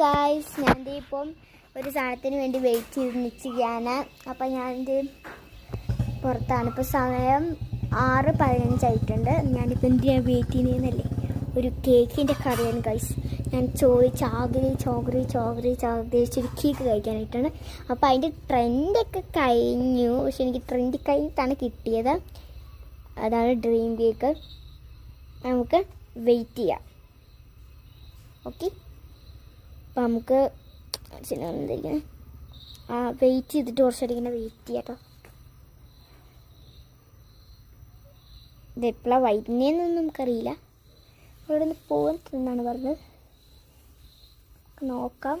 Guys, ഞാനിത് ഇപ്പം ഒരു സാധനത്തിന് വേണ്ടി വെയിറ്റ് ചെയ്ത് നിൽക്കുകയാണ്. അപ്പം ഞാനിത് പുറത്താണ്. ഇപ്പോൾ സമയം 6:15 ആയിട്ടുണ്ട്. ഞാനിപ്പോൾ എന്തിനാണ് വെയിറ്റ് ചെയ്യുന്നതെന്നല്ലേ, ഒരു കേക്കിൻ്റെ കടയാണ് ഗൈസ്. ഞാൻ ആഗ്രഹിച്ചൊരു കേക്ക് കഴിക്കാനായിട്ടാണ്. അപ്പോൾ അതിൻ്റെ ട്രെൻഡൊക്കെ കഴിഞ്ഞു, പക്ഷെ എനിക്ക് ട്രെൻഡ് കഴിഞ്ഞിട്ടാണ് കിട്ടിയത്. അതാണ് ഡ്രീം കേക്ക്. നമുക്ക് വെയിറ്റ് ചെയ്യാം. ഓക്കെ, അപ്പം നമുക്ക് വെയിറ്റ് ചെയ്തിട്ട് കുറച്ചേരം ഇങ്ങനെ വെയിറ്റ് ചെയ്യാം കേട്ടോ. ഇതെപ്പോഴാണ് വരുന്നതെന്നൊന്നും നമുക്കറിയില്ല. ഇവിടെ നിന്ന് പോകുന്നതെന്നാണ് പറഞ്ഞത്. നോക്കാം.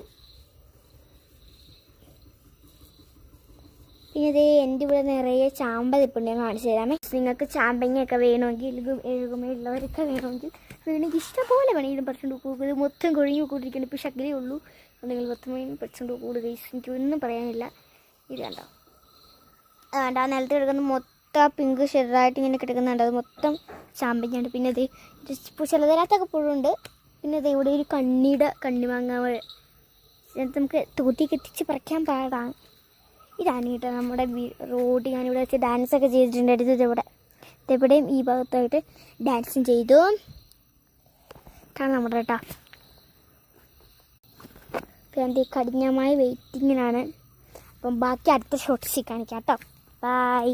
പിന്നെ ഇത് എൻ്റെ ഇവിടെ നിറയെ ചാമ്പ നിൽപ്പുണ്ട്, ഞാൻ കാണിച്ചു തരാമേ. നിങ്ങൾക്ക് ചാമ്പങ്ങയൊക്കെ വേണമെങ്കിൽ, എഴുകുമയുള്ളവരൊക്കെ വേണമെങ്കിൽ ഇഷ്ടംപോലെ വേണമെങ്കിലും പറിച്ചുകൊണ്ട് പോകും. ഇത് മൊത്തം കൊഴിഞ്ഞു കൂട്ടിരിക്കണം. ഇപ്പോൾ ശകലേ ഉള്ളൂ. നിങ്ങൾ 10 പറിച്ചുകൊണ്ട് കൂടുക. എനിക്ക് ഒന്നും പറയാനില്ല. ഇത് കണ്ടോ, വേണ്ട, ആ നിലത്ത് കിടക്കുന്ന മൊത്തം പിങ്ക് ചെറുതായിട്ട് ഇങ്ങനെ കിടക്കുന്നുണ്ട്. അത് മൊത്തം ചാമ്പങ്ങയുണ്ട്. പിന്നെ ഇത് ചിലതരാത്തൊക്കെ പുഴുണ്ട്. പിന്നെ ഇത് ഇവിടെ ഒരു കണ്ണിമാങ്ങ നമുക്ക് തോട്ടിക്ക് എത്തിച്ച് പറിക്കാൻ പാടാണ്. ഇതാണ് കേട്ടോ നമ്മുടെ റോഡ്. ഞാനിവിടെ വെച്ച് ഡാൻസൊക്കെ ചെയ്തിട്ടുണ്ട്. ഇതെവിടെയും ഈ ഭാഗത്തായിട്ട് ഡാൻസും ചെയ്തു. കാണാം നമ്മുടെ കേട്ടോ. എൻ്റെ കഠിനമായ വെയിറ്റിങ്ങിനാണ്. അപ്പം ബാക്കി അടുത്ത ഷോട്ട്സിൽ കാണിക്കാം കേട്ടോ. ബൈ.